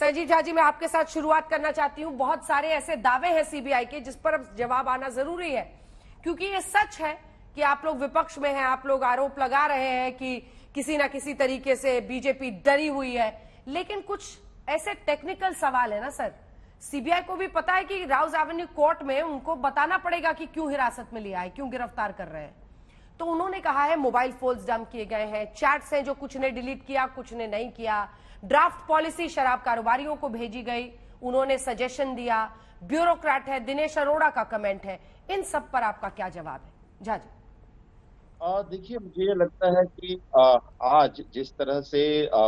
संजीव झा जी, मैं आपके साथ शुरुआत करना चाहती हूं। बहुत सारे ऐसे दावे हैं सीबीआई के जिस पर अब जवाब आना जरूरी है, क्योंकि ये सच है कि आप लोग विपक्ष में हैं, आप लोग आरोप लगा रहे हैं कि किसी ना किसी तरीके से बीजेपी डरी हुई है, लेकिन कुछ ऐसे टेक्निकल सवाल है ना सर। सीबीआई को भी पता है कि राउज एवेन्यू कोर्ट में उनको बताना पड़ेगा कि क्यों हिरासत में लिया है, क्यों गिरफ्तार कर रहे हैं। तो उन्होंने कहा है मोबाइल फोन्स डंप किए गए हैं, चैट्स हैं जो कुछ ने डिलीट किया, कुछ ने नहीं किया, ड्राफ्ट पॉलिसी शराब कारोबारियों को भेजी गई, उन्होंने सजेशन दिया, ब्यूरोक्रेट है, दिनेश अरोड़ा का कमेंट है। इन सब पर आपका क्या जवाब है झा जी? देखिए, मुझे ये लगता है कि आज जिस तरह से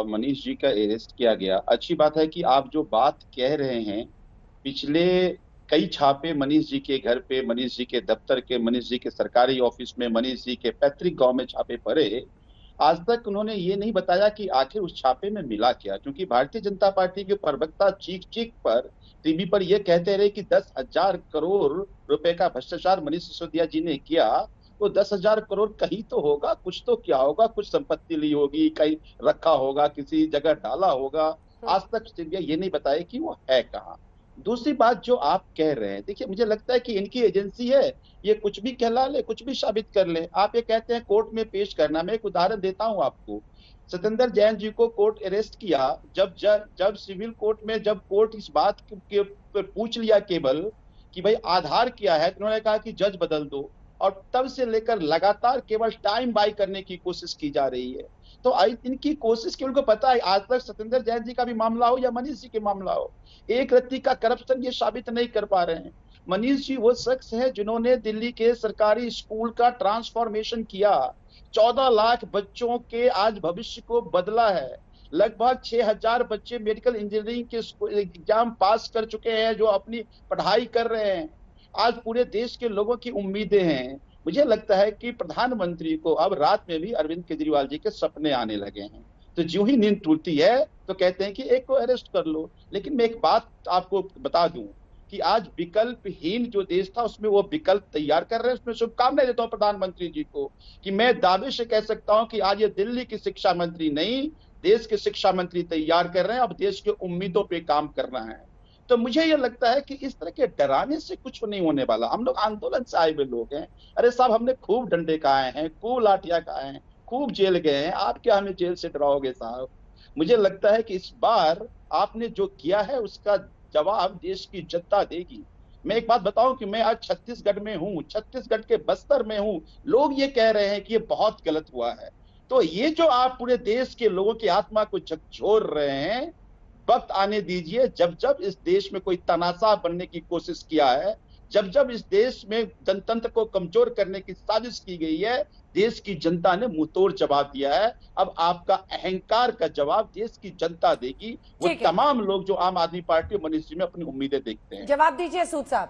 मनीष जी का अरेस्ट किया गया, अच्छी बात है कि आप जो बात कह रहे हैं, पिछले कई छापे मनीष जी के घर पे, मनीष जी के दफ्तर के, मनीष जी के सरकारी ऑफिस में, मनीष जी के पैतृक गांव में छापे पड़े। आज तक उन्होंने ये नहीं बताया कि आखिर उस छापे में मिला क्या, क्योंकि भारतीय जनता पार्टी के प्रवक्ता चीख चीख पर टीवी पर यह कहते रहे कि 10,000 करोड़ रुपए का भ्रष्टाचार मनीष सिसोदिया जी ने किया। तो 10,000 करोड़ कहीं तो होगा, कुछ तो क्या होगा, कुछ संपत्ति ली होगी, कहीं रखा होगा, किसी जगह डाला होगा। आज तक सीबीआई ये नहीं बताया कि वो है कहाँ। दूसरी बात जो आप कह रहे हैं, देखिए मुझे लगता है कि इनकी एजेंसी है, ये कुछ भी कहला ले, कुछ भी साबित कर ले। आप ये कहते हैं कोर्ट में पेश करना, मैं एक उदाहरण देता हूं आपको। सत्येंद्र जैन जी को कोर्ट अरेस्ट किया, जब सिविल कोर्ट में जब कोर्ट इस बात के पूछ लिया केवल कि भाई आधार क्या है, तो उन्होंने कहा कि जज बदल दो। और तब से लेकर लगातार केवल टाइम बाय करने की कोशिश की जा रही है। तो इनकी कोशिश की, उनको पता है आज तक सत्येंद्र जैन जी का भी मामला हो या मनीष जी के मामला हो, एक रत्ती का करप्शन ये साबित नहीं कर पा रहे हैं। मनीष जी वो शख्स है जिन्होंने दिल्ली के सरकारी स्कूल का ट्रांसफॉर्मेशन किया, 14 लाख बच्चों के आज भविष्य को बदला है। लगभग 6,000 बच्चे मेडिकल इंजीनियरिंग के एग्जाम पास कर चुके हैं, जो अपनी पढ़ाई कर रहे हैं। आज पूरे देश के लोगों की उम्मीदें हैं। मुझे लगता है कि प्रधानमंत्री को अब रात में भी अरविंद केजरीवाल जी के सपने आने लगे हैं। तो जो ही नींद टूटती है तो कहते हैं कि एक को अरेस्ट कर लो। लेकिन मैं एक बात आपको बता दूं कि आज विकल्पहीन जो देश था उसमें वो विकल्प तैयार कर रहे हैं। उसमें शुभकामनाएं देता हूं प्रधानमंत्री जी को कि मैं दावे से कह सकता हूं कि आज ये दिल्ली की शिक्षा मंत्री नहीं, देश के शिक्षा मंत्री तैयार कर रहे हैं। अब देश के उम्मीदों पे काम करना है। तो मुझे ये लगता है कि इस तरह के डराने से कुछ नहीं होने वाला। हम लोग आंदोलन से आए हुए लोग हैं। अरे साहब, हमने खूब डंडे खाए हैं, खूब लाठियां खाए हैं, खूब जेल गए हैं। आप क्या हमें जेल से डराओगे साहब? मुझे लगता है कि इस बार आपने जो किया है उसका जवाब देश की जनता देगी। मैं एक बात बताऊं कि मैं आज छत्तीसगढ़ में हूं, छत्तीसगढ़ के बस्तर में हूं। लोग ये कह रहे हैं कि ये बहुत गलत हुआ है। तो ये जो आप पूरे देश के लोगों की आत्मा को झकझोर रहे हैं, वक्त आने दीजिए जब जब इस देश में कोई तनासा बनने की कोशिश किया है, जब जब इस देश में जनतंत्र को कमजोर करने की साजिश की गई है, देश की जनता ने मुंहतोड़ जवाब दिया है। अब आपका अहंकार का जवाब देश की जनता देगी। वो तमाम लोग जो आम आदमी पार्टी और मनीष जी में अपनी उम्मीदें देखते हैं। जवाब दीजिए सूद साहब।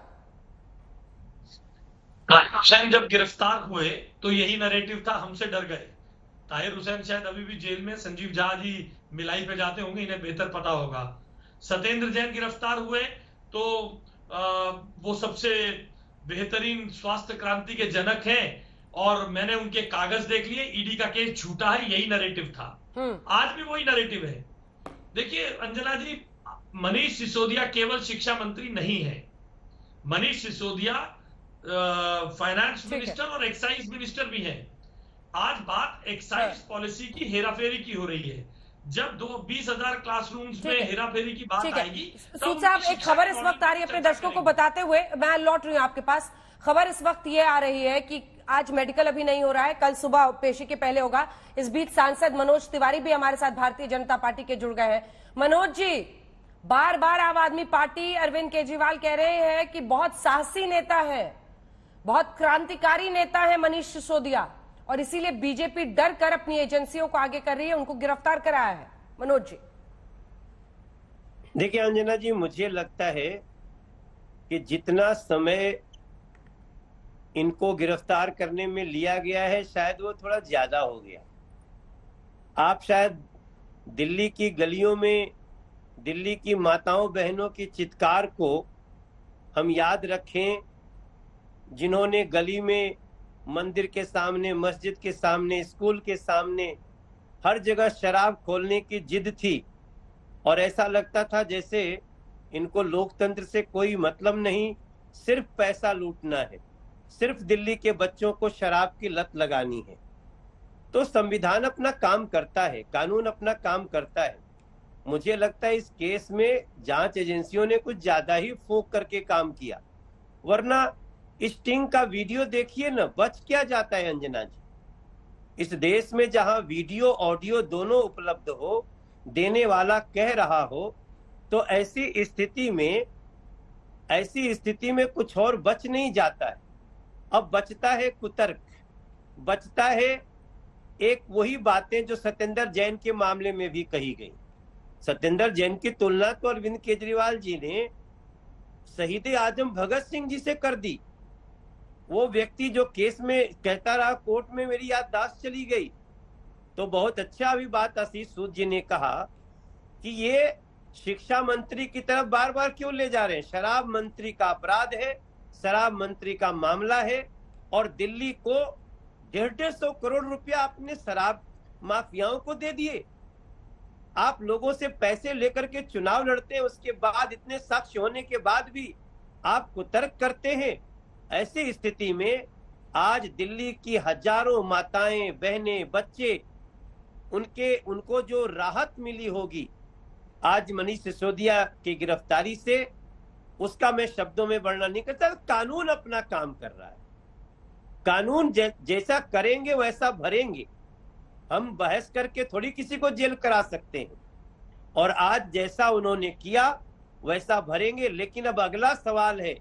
हुसैन जब गिरफ्तार हुए तो यही नैरेटिव था, हमसे डर गए। ताहिर हुसैन शायद अभी भी जेल में, संजीव झा जी मिलाई पे जाते होंगे, इन्हें बेहतर पता होगा। सत्येंद्र जैन गिरफ्तार हुए तो वो सबसे बेहतरीन स्वास्थ्य क्रांति के जनक हैं और मैंने उनके कागज देख लिए, ईडी का केस झूठा है, यही नैरेटिव था। आज भी वही नैरेटिव है। देखिए अंजना जी, मनीष सिसोदिया केवल शिक्षा मंत्री नहीं है। मनीष सिसोदिया फाइनेंस मिनिस्टर और एक्साइज मिनिस्टर भी है। आज बात एक्साइज पॉलिसी की हेराफेरी की हो रही है। जब 20,000 क्लासरूम्स में हेराफेरी की बात आएगी। सूद साहब, एक खबर इस वक्त आ रही है अपने दर्शकों को बताते हुए, मैं लौट रही हूँ आपके पास। खबर इस वक्त ये आ रही है कि आज मेडिकल अभी नहीं हो रहा है, कल सुबह पेशी के पहले होगा। इस बीच सांसद मनोज तिवारी भी हमारे साथ भारतीय जनता पार्टी के जुड़ गए हैं। मनोज जी, बार बार आम आदमी पार्टी, अरविंद केजरीवाल कह रहे हैं कि बहुत साहसी नेता है, बहुत क्रांतिकारी नेता है मनीष सिसोदिया, और इसीलिए बीजेपी डर कर अपनी एजेंसियों को आगे कर रही है, उनको गिरफ्तार कराया है। मनोज जी। देखिए अंजना जी, मुझे लगता है कि जितना समय इनको गिरफ्तार करने में लिया गया है शायद वो थोड़ा ज्यादा हो गया। आप शायद दिल्ली की गलियों में दिल्ली की माताओं बहनों की चित्कार को हम याद रखें, जिन्होंने गली में, मंदिर के सामने, मस्जिद के सामने, स्कूल के सामने हर जगह शराब खोलने की जिद थी। और ऐसा लगता था जैसे इनको लोकतंत्र से कोई मतलब नहीं, सिर्फ पैसा लूटना है, सिर्फ दिल्ली के बच्चों को शराब की लत लगानी है। तो संविधान अपना काम करता है, कानून अपना काम करता है। मुझे लगता है इस केस में जांच एजेंसियों ने कुछ ज्यादा ही फूंक करके काम किया, वरना स्टिंग का वीडियो देखिए ना, बच क्या जाता है अंजना जी। इस देश में जहां वीडियो ऑडियो दोनों उपलब्ध हो, देने वाला कह रहा हो, तो ऐसी स्थिति में कुछ और बच नहीं जाता है। अब बचता है कुतर्क, बचता है एक वही बातें जो सत्येंद्र जैन के मामले में भी कही गई। सत्येंद्र जैन की तुलना तो अरविंद केजरीवाल जी ने शहीद आजम भगत सिंह जी से कर दी। वो व्यक्ति जो केस में कहता रहा कोर्ट में मेरी याददाश्त चली गई। तो बहुत अच्छा अभी बात आशीष सूद जी ने कहा कि ये शिक्षा मंत्री की तरफ बार बार क्यों ले जा रहे हैं। शराब मंत्री का अपराध है, शराब मंत्री का मामला है, और दिल्ली को 150 करोड़ रुपया अपने शराब माफियाओं को दे दिए। आप लोगों से पैसे लेकर के चुनाव लड़ते हैं, उसके बाद इतने साक्ष्य होने के बाद भी आप कुतर्क करते हैं। ऐसी स्थिति में आज दिल्ली की हजारों माताएं, बहनें, बच्चे, उनको जो राहत मिली होगी आज मनीष सिसोदिया की गिरफ्तारी से, उसका मैं शब्दों में वर्णन नहीं करता। कानून अपना काम कर रहा है, कानून जैसा करेंगे वैसा भरेंगे। हम बहस करके थोड़ी किसी को जेल करा सकते हैं, और आज जैसा उन्होंने किया वैसा भरेंगे। लेकिन अब अगला सवाल है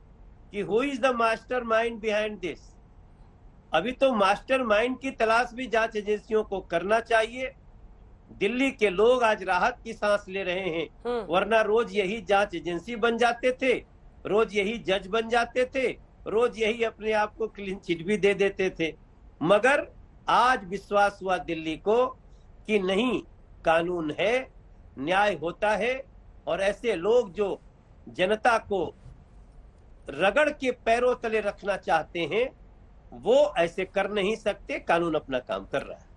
कि who is the master mind behind this. अभी तो मास्टर माइंड की तलाश भी जांच एजेंसियों को करना चाहिए। दिल्ली के लोग आज राहत की सांस ले रहे हैं, वरना रोज यही जांच एजेंसी बन जाते थे, रोज यही जज बन जाते थे, रोज यही अपने आप को क्लीन चिट भी दे देते थे। मगर आज विश्वास हुआ दिल्ली को कि नहीं, कानून है, न्याय होता है, और ऐसे लोग जो जनता को रगड़ के पैरों तले रखना चाहते हैं वो ऐसे कर नहीं सकते। कानून अपना काम कर रहा है।